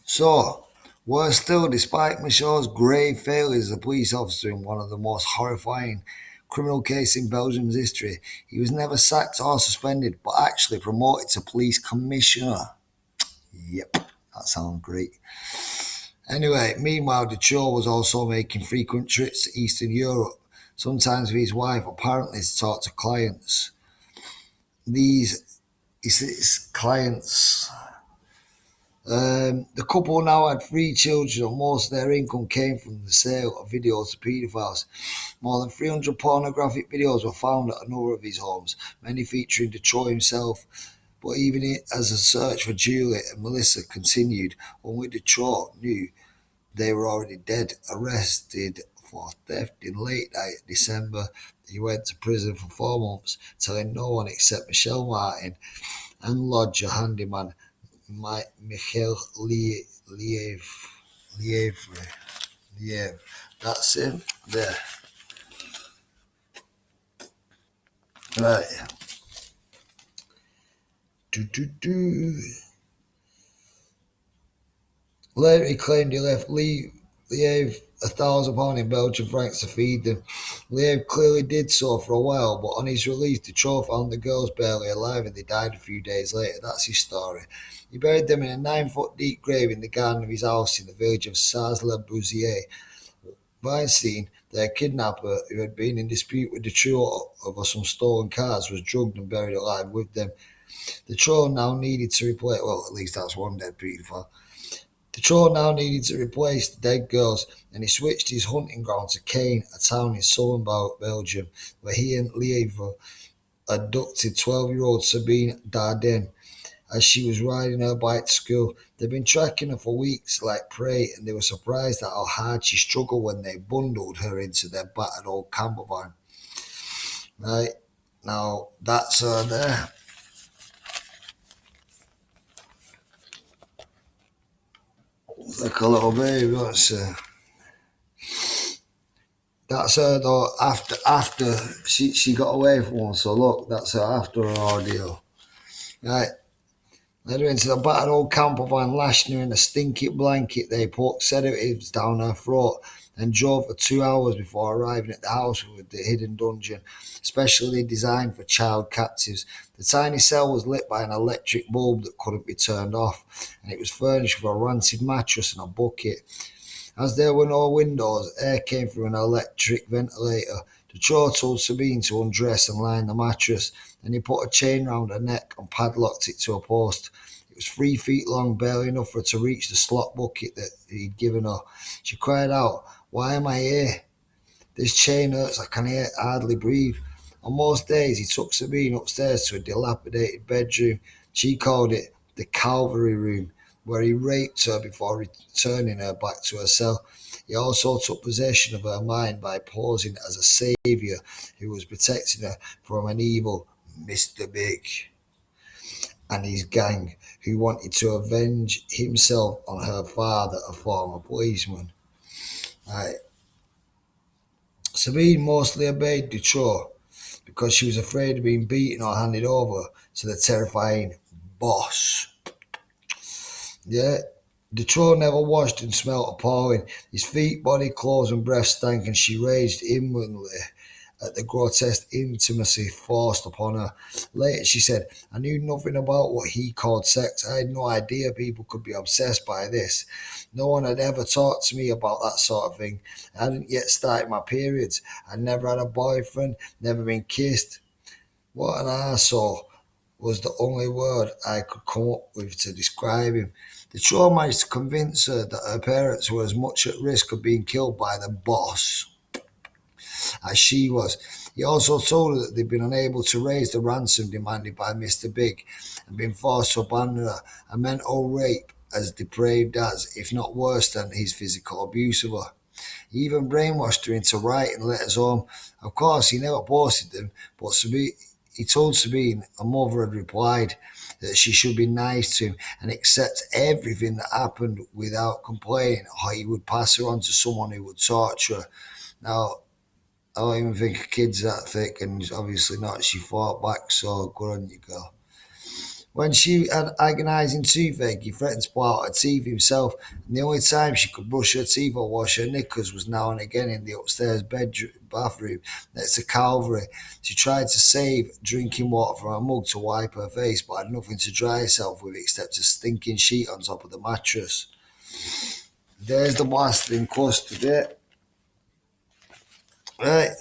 So, worse still, despite Michel's grave failures as a police officer in one of the most horrifying criminal cases in Belgium's history, he was never sacked or suspended, but actually promoted to police commissioner. Yep, that sounds great. Anyway, meanwhile, Dutroux was also making frequent trips to Eastern Europe, sometimes with his wife, apparently to talk to clients. These his clients. The couple now had three children, and most of their income came from the sale of videos to paedophiles. More than 300 pornographic videos were found at a number of his homes, many featuring Detroit himself. But even as the search for Juliet and Melissa continued, only Detroit knew they were already dead. Arrested for theft in late night December, he went to prison for 4 months, telling no one except Michelle Martin and lodger handyman Michael Liev. Liev. That's him there. Right. Do, do, do. Later, he claimed he left Liev £1,000 in Belgian francs to feed them. Liev clearly did so for a while, but on his release, Dutroux found the girls barely alive and they died a few days later. That's his story. He buried them in a 9-foot deep grave in the garden of his house in the village of Saz-le-Bouzier. Weinstein, their kidnapper, who had been in dispute with Dutroux over some stolen cars, was drugged and buried alive with them. Dutroux now needed to replace, well, at least that's one dead paedophile. Dutroux now needed to replace the dead girls, and he switched his hunting ground to Caen, a town in southern Belgium, where he and Lieva abducted 12-year-old Sabine Dardenne as she was riding her bike to school. They'd been tracking her for weeks like prey, and they were surprised at how hard she struggled when they bundled her into their battered old camper van. Right, now that's her there. Like a little baby, that's her though. After she got away from one, so look, that's her after her ordeal. Right, led her into the battered old camper van, lashing her in a stinky blanket. They put sedatives down her throat and drove for 2 hours before arriving at the house with the hidden dungeon, specially designed for child captives. The tiny cell was lit by an electric bulb that couldn't be turned off, and it was furnished with a rancid mattress and a bucket. As there were no windows, air came through an electric ventilator. Dutroux told Sabine to undress and lie in the mattress, and he put a chain round her neck and padlocked it to a post. It was 3 feet long, barely enough for her to reach the slot bucket that he'd given her. She cried out, "Why am I here? This chain hurts, I can hardly breathe." On most days, he took Sabine upstairs to a dilapidated bedroom. She called it the Calvary Room, where he raped her before returning her back to her cell. He also took possession of her mind by posing as a saviour who was protecting her from an evil Mr. Big and his gang, who wanted to avenge himself on her father, a former policeman. Right. Sabine mostly obeyed Dutroux because she was afraid of being beaten or handed over to the terrifying boss. Yeah, Dutroux never washed and smelt appalling. His feet, body, clothes, and breath stank, and she raged inwardly at the grotesque intimacy forced upon her. Later, she said, "I knew nothing about what he called sex. I had no idea people could be obsessed by this. No one had ever talked to me about that sort of thing. I hadn't yet started my periods. I'd never had a boyfriend, never been kissed. What an arsehole," was the only word I could come up with to describe him. The troll managed to convince her that her parents were as much at risk of being killed by the boss as she was. He also told her that they'd been unable to raise the ransom demanded by Mr. Big and been forced to abandon her, a mental rape as depraved as, if not worse than, his physical abuse of her. He even brainwashed her into writing letters home. Of course, he never posted them, but he told Sabine her mother had replied that she should be nice to him and accept everything that happened without complaining, or he would pass her on to someone who would torture her. Now, I don't even think a kid's that thick, and obviously not. She fought back, so good on you, girl. When she had agonising toothache, he threatened to pull out her teeth himself, and the only time she could brush her teeth or wash her knickers was now and again in the upstairs bathroom next to Calvary. She tried to save drinking water from a mug to wipe her face, but had nothing to dry herself with except a stinking sheet on top of the mattress. There's the bastard in custody. Right.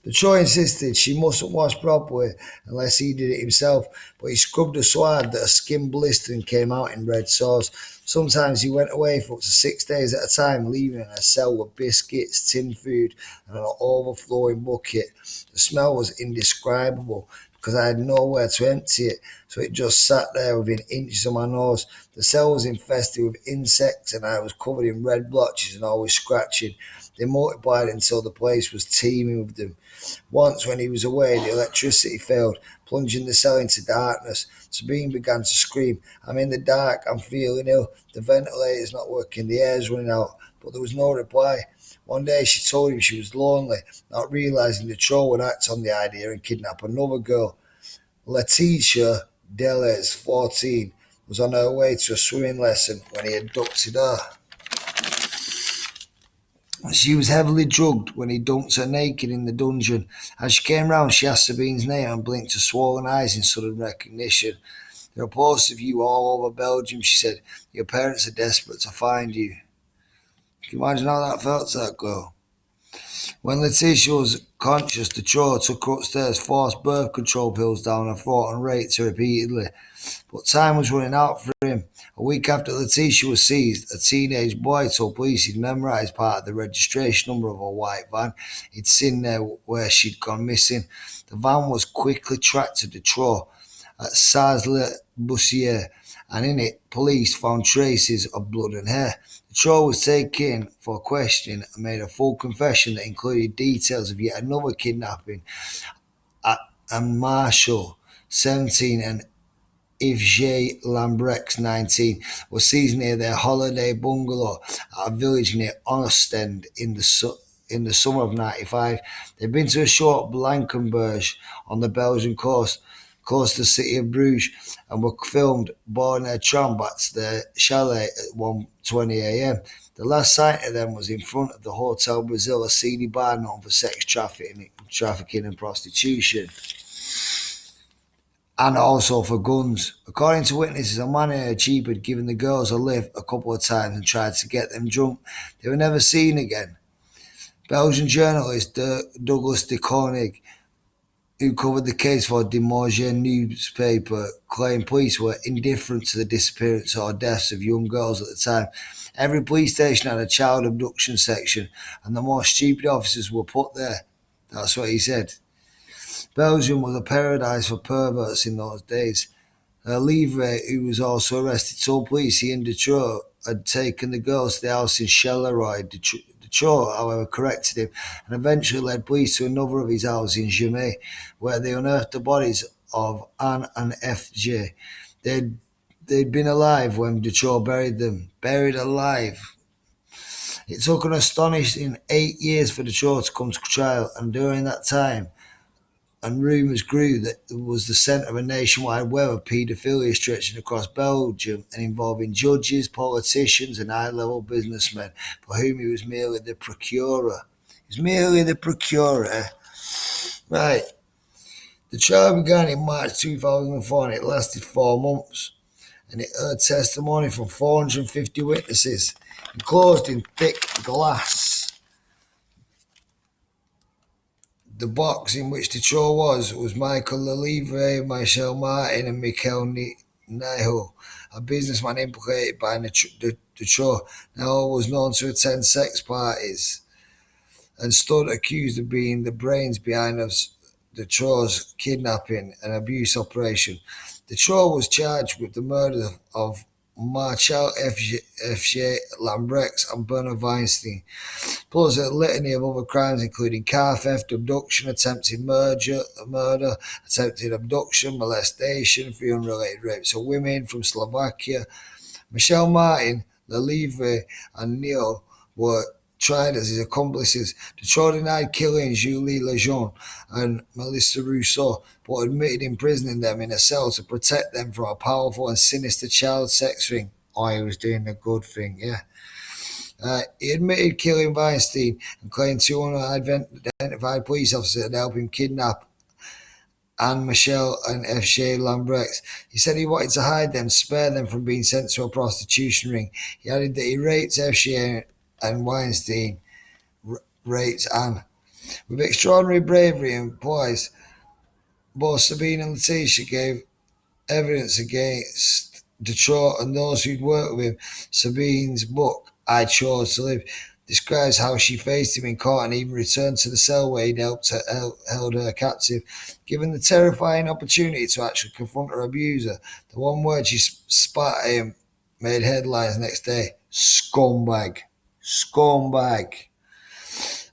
The Troy insisted she mustn't wash properly unless he did it himself, but he scrubbed her so hard that her skin blistered and came out in red sores. Sometimes he went away for up to 6 days at a time, leaving in a cell with biscuits, tinned food, and an overflowing bucket. The smell was indescribable because I had nowhere to empty it, so it just sat there within inches of my nose. The cell was infested with insects, and I was covered in red blotches and always scratching. They multiplied until the place was teeming with them. Once, when he was away, the electricity failed, plunging the cell into darkness. Sabine began to scream, "I'm in the dark, I'm feeling ill, the ventilator's not working, the air's running out," but there was no reply. One day she told him she was lonely, not realising the troll would act on the idea and kidnap another girl. Letitia Delez, 14, was on her way to a swimming lesson when he abducted her. She was heavily drugged when he dumped her naked in the dungeon. As she came round, she asked Sabine's name and blinked her swollen eyes in sudden recognition. "There are reports of you all over Belgium," she said. "Your parents are desperate to find you." Can you imagine how that felt to that girl? When Letitia was conscious, Dutroux took her upstairs, forced birth control pills down her throat and raped her repeatedly. But time was running out for him. A week after Letitia was seized, a teenage boy told police he'd memorised part of the registration number of a white van he'd seen there where she'd gone missing. The van was quickly tracked to Dutroux at Saz-le-Bussier, and in it, police found traces of blood and hair. Dutroux was taken for questioning and made a full confession that included details of yet another kidnapping and Marshall, 17, and Yves Lambrex, 19, were seized near their holiday bungalow at a village near Ostend in the summer of '95. They'd been to a short Blankenberge on the Belgian coast, close to the city of Bruges, and were filmed boarding their tram back to their chalet at 1:20 a.m. The last sight of them was in front of the Hotel Brazil, a seedy bar known for sex trafficking and prostitution, and also for guns. According to witnesses, a man in a jeep had given the girls a lift a couple of times and tried to get them drunk. They were never seen again. Belgian journalist Douglas de Koning, who covered the case for De Morgen newspaper, claimed police were indifferent to the disappearance or deaths of young girls at the time. Every police station had a child abduction section, and the most stupid officers were put there. That's what he said. Belgium was a paradise for perverts in those days. Livre, who was also arrested, told police he and Dutroux had taken the girls to the house in Charleroi. Dutroux, however, corrected him and eventually led police to another of his houses in Jumet, where they unearthed the bodies of Anne and FJ. They'd been alive when Dutroux buried them. Buried alive. It took an astonishing 8 years for Dutroux to come to trial, and during that time, and rumours grew that it was the centre of a nationwide web of paedophilia stretching across Belgium and involving judges, politicians and high-level businessmen for whom he was merely the procurer. He was merely the procurer. Right. The trial began in March 2004 and it lasted 4 months. And it heard testimony from 450 witnesses, enclosed in thick glass. The box in which the Dutroux was Michael Lelivre, Michel Martin and Michael Niho, a businessman implicated by the Dutroux. Niho was known to attend sex parties and stood accused of being the brains behind the Dutroux's kidnapping and abuse operation. Dutroux was charged with the murder of Marshall F.J. Lambrex and Bernard Weinstein, plus a litany of other crimes including car theft, abduction, attempted murder, attempted abduction, molestation, 3 unrelated rapes of women from Slovakia. Michel Martin, Lelivre and Neil were tried as his accomplices. Dutroux denied killing Julie Lejeune and Melissa Rousseau, but admitted imprisoning them in a cell to protect them from a powerful and sinister child sex ring. Oh, he was doing the good thing, yeah. He admitted killing Weinstein and claimed two unidentified police officers had helped him kidnap Anne Michelle and F. Lambrex. He said he wanted to hide them, spare them from being sent to a prostitution ring. He added that he raped F. and Weinstein raped Anne. With extraordinary bravery and poise, both Sabine and Letitia gave evidence against Dutroux and those who'd worked with him. Sabine's book, I Chose to Live, describes how she faced him in court and even returned to the cell where he'd held her captive. Given the terrifying opportunity to actually confront her abuser, the one word she spat at him made headlines the next day. Scumbag. Scumbag.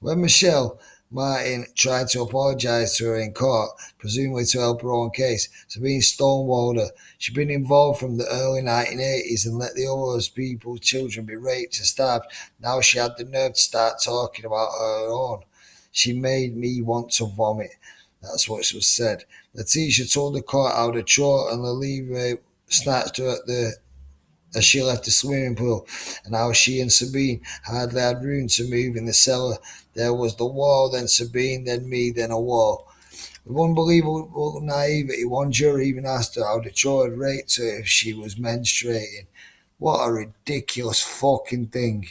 When Michelle Martin tried to apologise to her in court, presumably to help her own case, Sabine stonewalled her. She'd been involved from the early 1980s and let the other people's children be raped and stabbed. Now she had the nerve to start talking about her own. She made me want to vomit. That's what was said. Letitia told the court how the Dutroux and Lelievre snatched her as she left the swimming pool, and how she and Sabine hardly had room to move in the cellar. There was the wall, then Sabine, then me, then a wall. With unbelievable naivety, one juror even asked her how the Dutroux had raped her if she was menstruating. What a ridiculous fucking thing.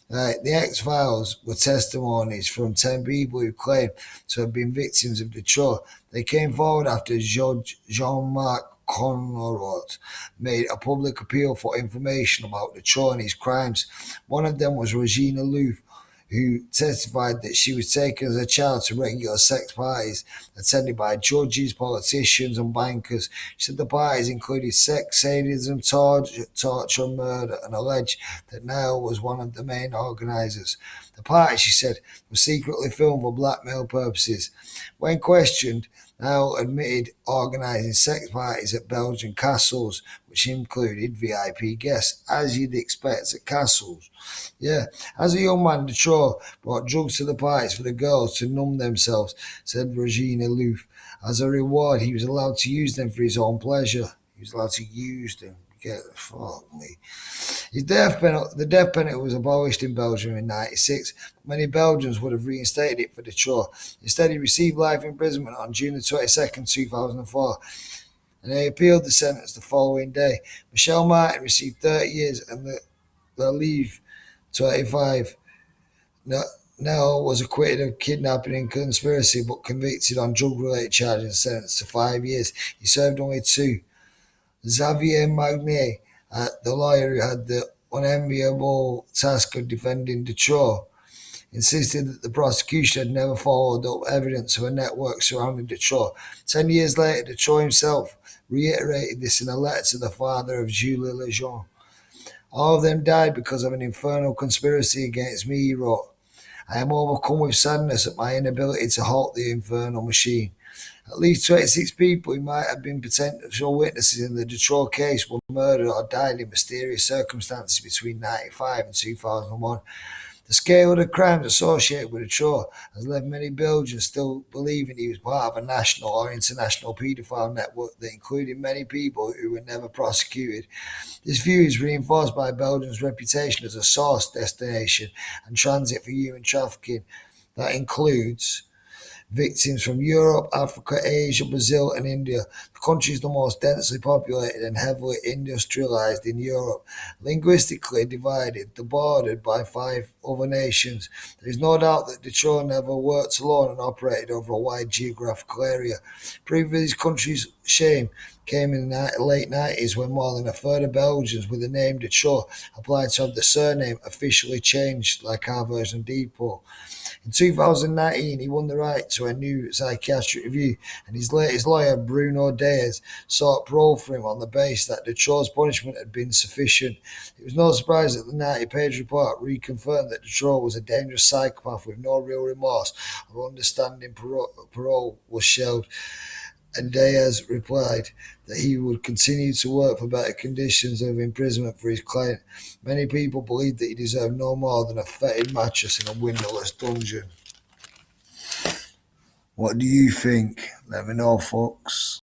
The X-Files were testimonies from 10 people who claimed to have been victims of Dutroux. They came forward after Judge Jean-Marc Conrad made a public appeal for information about Dutroux and his crimes. One of them was Regina Louf, who testified that she was taken as a child to regular sex parties attended by judges, politicians, and bankers. She said the parties included sex, sadism, torture, murder, and alleged that Nile was one of the main organisers. The parties, she said, were secretly filmed for blackmail purposes. When questioned, Nile admitted organising sex parties at Belgian castles, which included VIP guests, as you'd expect at castles. Yeah, as a young man, Dutroux brought drugs to the parties for the girls to numb themselves, said Regina Louf. As a reward, he was allowed to use them for his own pleasure. He was allowed to use them. Fuck me. The death penalty was abolished in Belgium in '96. Many Belgians would have reinstated it for Dutroux. Instead, he received life imprisonment on June the 22nd, 2004, and he appealed the sentence the following day. Michelle Martin received 30 years and Lelievre 25. Nell was acquitted of kidnapping and conspiracy, but convicted on drug-related charges and sentenced to 5 years. He served only 2. Xavier Magnier, the lawyer who had the unenviable task of defending Dutroux, insisted that the prosecution had never followed up evidence of a network surrounding Dutroux. 10 years later, Dutroux himself reiterated this in a letter to the father of Julie Lejeune. All of them died because of an infernal conspiracy against me, he wrote. I am overcome with sadness at my inability to halt the infernal machine. At least 26 people who might have been potential witnesses in the Dutroux case were murdered or died in mysterious circumstances between 1995 and 2001. The scale of the crimes associated with Dutroux has left many Belgians still believing he was part of a national or international paedophile network that included many people who were never prosecuted. This view is reinforced by Belgium's reputation as a source destination and transit for human trafficking that includes victims from Europe, Africa, Asia, Brazil, and India. The country is the most densely populated and heavily industrialized in Europe. Linguistically divided, bordered by 5 other nations, there is no doubt that Dutroux never worked alone and operated over a wide geographical area. Proof of this country's shame came in the late 90s when more than a third of Belgians with the name Dutroux applied to have the surname officially changed, like our version of Deadpool. In 2019, he won the right to a new psychiatric review, and his latest lawyer, Bruno Diaz, sought parole for him on the basis that Dutroux's punishment had been sufficient. It was no surprise that the 90-page report reconfirmed that Dutroux was a dangerous psychopath with no real remorse or understanding. Parole was shelved. and Diaz replied that he would continue to work for better conditions of imprisonment for his client. Many people believe that he deserved no more than a fetid mattress in a windowless dungeon. What do you think? Let me know, folks.